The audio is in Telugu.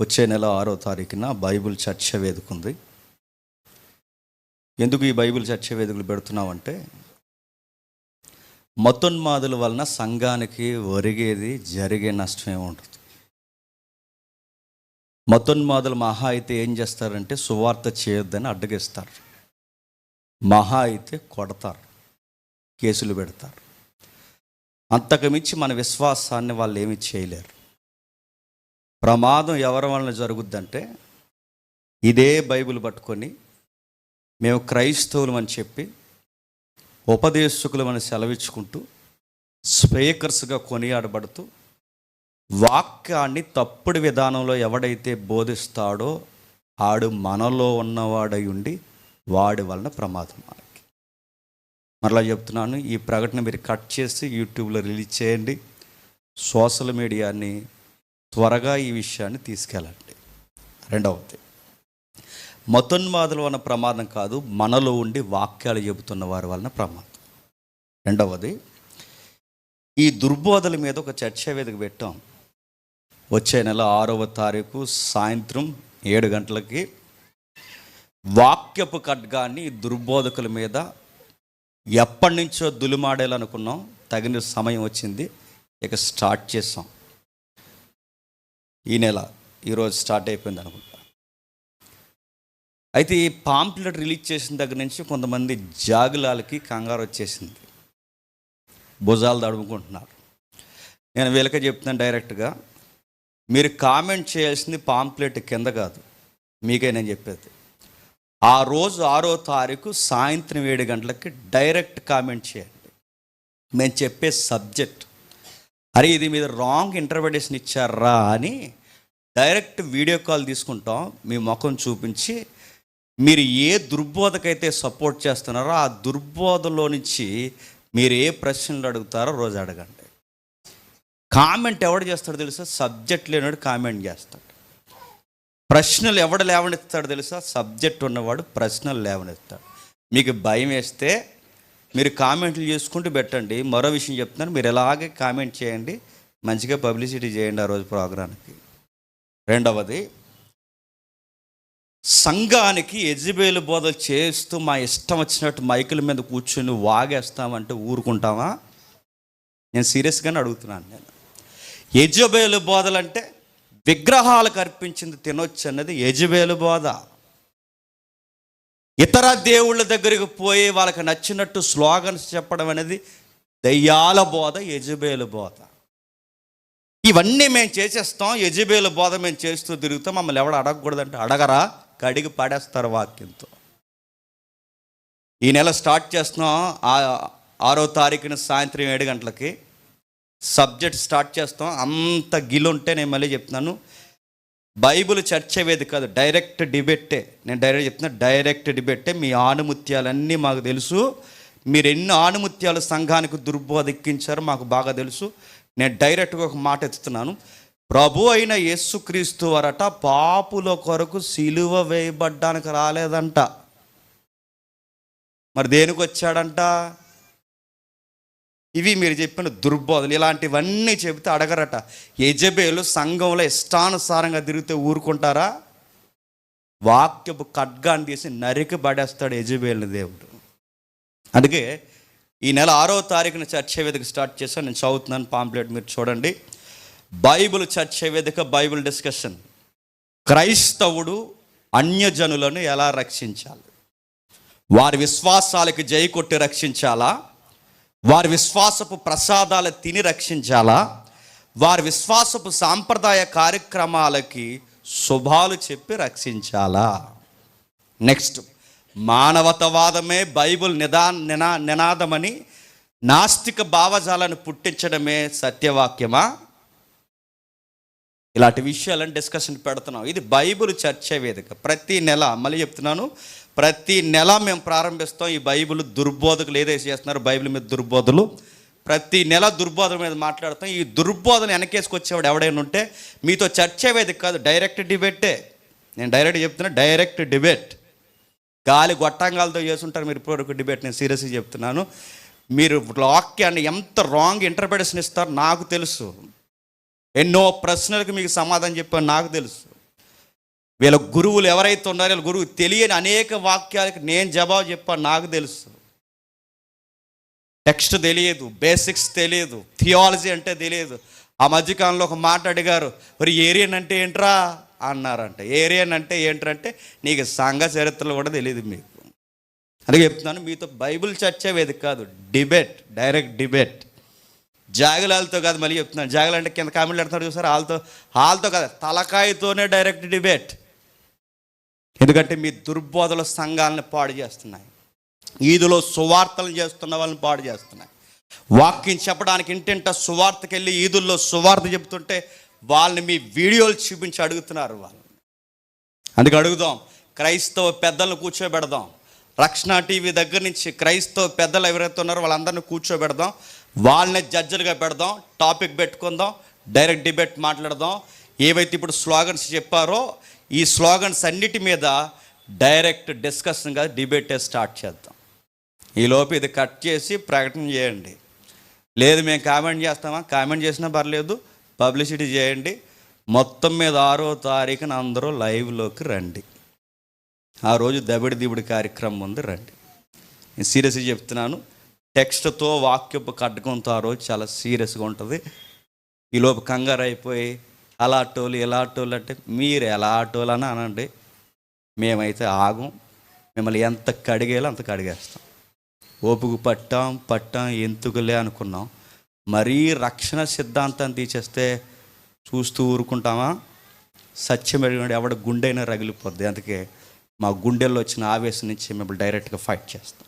వచ్చే నెల 6వ తారీఖున బైబిల్ చర్చ వేదిక ఉంది. ఎందుకు ఈ బైబిల్ చర్చ వేదికలు పెడుతున్నామంటే, మతోన్మాదుల వలన సంఘానికి జరిగే నష్టం ఏముంటుంది. మతోన్మాదులు మహా అయితే ఏం చేస్తారంటే సువార్త చేయొద్దని అడ్డగిస్తారు, మహా అయితే కొడతారు, కేసులు పెడతారు. అంతకుమించి మన విశ్వాసాన్ని వాళ్ళు ఏమీ చేయలేరు. ప్రమాదం ఎవరి వలన జరుగుద్దంటే, ఇదే బైబిల్ పట్టుకొని మేము క్రైస్తవులు అని చెప్పి ఉపదేశకులు అని సెలవిచ్చుకుంటూ స్పీకర్స్గా కొనియాడబడుతూ వాక్యాన్ని తప్పుడు విధానంలో ఎవడైతే బోధిస్తాడో ఆడు మనలో ఉన్నవాడై ఉండి వాడి వలన ప్రమాదం. మనకి మరలా చెప్తున్నాను, ఈ ప్రకటన మీరు కట్ చేసి యూట్యూబ్లో రిలీజ్ చేయండి. సోషల్ మీడియాని త్వరగా ఈ విషయాన్ని తీసుకెళ్ళండి. రెండవది, మతోన్మాదుల వలన ప్రమాదం కాదు, మనలో ఉండి వాక్యాలు చెబుతున్న వారి వలన ప్రమాదం. రెండవది, ఈ దుర్బోధల మీద ఒక చర్చా వేదిక పెట్టాం. వచ్చే నెల 6వ తారీఖు సాయంత్రం 7 గంటలకి వాక్యపు ఖడ్గాన్ని దుర్బోధకుల మీద ఎప్పటి నుంచో దులిమాడేయాలనుకున్నాం. తగిన సమయం వచ్చింది, ఇక స్టార్ట్ చేసాం. ఈ నెల ఈరోజు స్టార్ట్ అయిపోయింది అనుకుంటా. అయితే ఈ పాంప్లెట్ రిలీజ్ చేసిన దగ్గర నుంచి కొంతమంది జాగులాలకి కంగారు వచ్చేసింది, భుజాలు తడుముకుంటున్నారు. నేను వీళ్ళకే చెప్తున్నాను డైరెక్ట్గా, మీరు కామెంట్ చేయాల్సింది పాంప్లెట్ కింద కాదు, మీకే నేను చెప్పేది. ఆ రోజు 6వ తారీఖు సాయంత్రం 7 గంటలకి డైరెక్ట్ కామెంట్ చేయండి. మేము చెప్పే సబ్జెక్ట్, అరే ఇది మీద రాంగ్ ఇంటర్ప్రిటేషన్ ఇచ్చారా అని డైరెక్ట్ వీడియో కాల్ తీసుకుంటాం. మీ ముఖం చూపించి మీరు ఏ దుర్బోధకైతే సపోర్ట్ చేస్తున్నారో ఆ దుర్బోధలో నుంచి మీరు ఏ ప్రశ్నలు అడుగుతారో రోజు అడగండి. కామెంట్ ఎవడు చేస్తాడో తెలుసా? సబ్జెక్ట్ లేనివాడు కామెంట్ చేస్తాడు. ప్రశ్నలు ఎవడు లేవనెత్తాడు తెలుసా? సబ్జెక్ట్ ఉన్నవాడు ప్రశ్నలు లేవనెత్తాడు. మీకు భయం వేస్తే మీరు కామెంట్లు చేసుకుంటూ పెట్టండి. మరో విషయం చెప్తున్నాను, మీరు ఎలాగే కామెంట్ చేయండి, మంచిగా పబ్లిసిటీ చేయండి ఆ రోజు ప్రోగ్రాంకి. రెండవది, సంఘానికి యెజబెలు బోధలు చేస్తూ మా ఇష్టం వచ్చినట్టు మైకుల మీద కూర్చొని వాగేస్తామంటే ఊరుకుంటామా? నేను సీరియస్గానే అడుగుతున్నాను. నేను యెజబెలు బోధలు అంటే విగ్రహాలకు అర్పించింది తినొచ్చు అన్నది యెజబెలు బోధ. ఇతర దేవుళ్ళ దగ్గరికి పోయి వాళ్ళకి నచ్చినట్టు స్లోగన్స్ చెప్పడం అనేది దయ్యాల బోధ, యెజబెలు బోధ. ఇవన్నీ మేము చేసేస్తాం, యెజబెలు బోధ మేము చేస్తూ తిరుగుతాం. మమ్మల్ని ఎవడు అడగకూడదంటే అడగరా, కడిగి పడేస్తారు వాక్యంతో. ఈ నెల స్టార్ట్ చేస్తున్నాం. 6వ తారీఖున సాయంత్రం 7 గంటలకి సబ్జెక్ట్ స్టార్ట్ చేస్తాం. అంత గిలుంటే నేను మళ్ళీ చెప్తున్నాను, బైబిల్ చర్చ వేది కాదు, డైరెక్ట్ డిబేటే. నేను డైరెక్ట్ చెప్తున్నా, డైరెక్ట్ డిబేటే. మీ ఆణిముత్యాలన్నీ మాకు తెలుసు. మీరు ఎన్ని ఆణిముత్యాలు సంఘానికి దుర్బోధ ఎక్కించారో మాకు బాగా తెలుసు. నేను డైరెక్ట్గా ఒక మాట ఎత్తుతున్నాను. ప్రభు అయిన యేసుక్రీస్తు వారట పాపుల కొరకు సిలువ వేయబడ్డానికి రాలేదంట, మరి దేనికి వచ్చాడంట? ఇవి మీరు చెప్పిన దుర్బోధలు. ఇలాంటివన్నీ చెబితే అడగరట. యెజబెలు సంఘంలో ఇష్టానుసారంగా తిరిగితే ఊరుకుంటారా? వాక్యపు ఖడ్గాన్ని తీసి నరికి పడేస్తాడు యెజబెలుని దేవుడు. అందుకే ఈ నెల 6వ తారీఖున చర్చ వేదిక స్టార్ట్ చేశాను. నేను చదువుతున్నాను పాంప్లెట్, మీరు చూడండి. బైబిల్ చర్చ వేదిక, బైబిల్ డిస్కషన్. క్రైస్తవుడు అన్యజనులను ఎలా రక్షించాలి? వారి విశ్వాసాలకి జై కొట్టి రక్షించాలా? వారి విశ్వాసపు ప్రసాదాలు తిని రక్షించాలా? వారి విశ్వాసపు సాంప్రదాయ కార్యక్రమాలకి శుభాలు చెప్పి రక్షించాలా? నెక్స్ట్, మానవతావాదమే బైబిల్ నినాదమని నాస్తిక భావజాలను పుట్టించడమే సత్యవాక్యమా? ఇలాంటి విషయాలను డిస్కషన్ పెడుతున్నాం. ఇది బైబిల్ చర్చ వేదిక. ప్రతి నెల, మళ్ళీ చెప్తున్నాను, ప్రతి నెల మేము ప్రారంభిస్తాం. ఈ బైబిల్ దుర్బోధకులు ఏదైతే చేస్తున్నారో బైబిల్ మీద దుర్బోధలు, ప్రతి నెల దుర్బోధల మీద మాట్లాడతాం. ఈ దుర్బోధన వెనకేసుకొచ్చేవాడు ఎవడైనా ఉంటే మీతో చర్చ వేదిక కాదు, డైరెక్ట్ డిబేటే. నేను డైరెక్ట్ చెప్తున్నా, డైరెక్ట్ డిబేట్. గాలి గొట్టంగాలతో చేసుంటారు మీరు ఇప్పుడు డిబేట్. నేను సీరియస్గా చెప్తున్నాను. మీరు వాక్యాన్ని ఎంత రాంగ్ ఇంటర్ప్రిటేషన్ ఇస్తారో నాకు తెలుసు. ఎన్నో ప్రశ్నలకు మీకు సమాధానం చెప్పాను నాకు తెలుసు. వీళ్ళ గురువులు ఎవరైతే ఉన్నారో వీళ్ళ గురువు తెలియని అనేక వాక్యాలకు నేను జవాబు చెప్పాను. నాకు తెలుసు, టెక్స్ట్ తెలియదు, బేసిక్స్ తెలియదు, థియాలజీ అంటే తెలియదు. ఆ మధ్యకాలంలో ఒక మాట అడిగారు, మరి ఏరియన్ అంటే ఏంట్రా అన్నారంట. ఏరియన్ అంటే ఏంటంటే నీకు సంఘ చరిత్రలు కూడా తెలియదు మీకు. అందుకే చెప్తున్నాను, మీతో బైబిల్ చర్చ వేదిక కాదు, డిబేట్, డైరెక్ట్ డిబేట్. జాగులాలతో కాదు, మళ్ళీ చెప్తున్నాను. జాగులు అంటే కింద కామెంట్లు పెడతారు చూసారు, వాళ్ళతో కాదు, తలకాయతోనే డైరెక్ట్ డిబేట్. ఎందుకంటే మీ దుర్బోధల సంఘాలను పాడు చేస్తున్నాయి, ఈదులో సువార్తలు చేస్తున్న వాళ్ళని పాడు చేస్తున్నాయి. వాక్యం చెప్పడానికి ఇంటింట సువార్తకి వెళ్ళి ఈదుల్లో సువార్త చెబుతుంటే వాళ్ళని మీ వీడియోలు చూపించి అడుగుతున్నారు వాళ్ళు. అందుకే అడుగుదాం, క్రైస్తవ పెద్దలను కూర్చోబెడదాం. రక్షణ టీవీ దగ్గర నుంచి క్రైస్తవ పెద్దలు ఎవరైతే ఉన్నారో వాళ్ళందరినీ కూర్చోబెడదాం, వాళ్ళని జడ్జలుగా పెడదాం, టాపిక్ పెట్టుకుందాం, డైరెక్ట్ డిబేట్ మాట్లాడదాం. ఏవైతే ఇప్పుడు స్లోగన్స్ చెప్పారో ఈ స్లోగన్స్ అన్నిటి మీద డైరెక్ట్ డిస్కషన్గా డిబేటే స్టార్ట్ చేద్దాం. ఈలోపు ఇది కట్ చేసి ప్రకటన చేయండి. లేదు మేము కామెంట్ చేస్తామా, కామెంట్ చేసినా పర్లేదు, పబ్లిసిటీ చేయండి. మొత్తం మీద 6వ తారీఖున అందరూ లైవ్లోకి రండి. ఆ రోజు దబిడి దిబిడి కార్యక్రమం ఉంది, రండి. నేను సీరియస్గా చెప్తున్నాను. టెక్స్ట్తో వాక్యపు కడ్డకంతో ఆ రోజు చాలా సీరియస్గా ఉంటుంది. ఈలోపు కంగారు అయిపోయి అలాటోలు ఎలాటోలు అంటే మీరు ఎలాటోలు అని అనండి, మేమైతే ఆగం. మిమ్మల్ని ఎంత కడిగేలో అంత కడిగేస్తాం. ఓపుకు పట్టాం ఎందుకులే అనుకున్నాం. మరీ రక్షణ సిద్ధాంతాన్ని తీసేస్తే చూస్తూ ఊరుకుంటామా? సత్యం అడిగినాడు ఎవడ గుండెైనా రగిలిపోద్ది. అందుకే మా గుండెల్లో వచ్చిన ఆవేశం నుంచి మిమ్మల్ని డైరెక్ట్గా ఫైట్ చేస్తాం.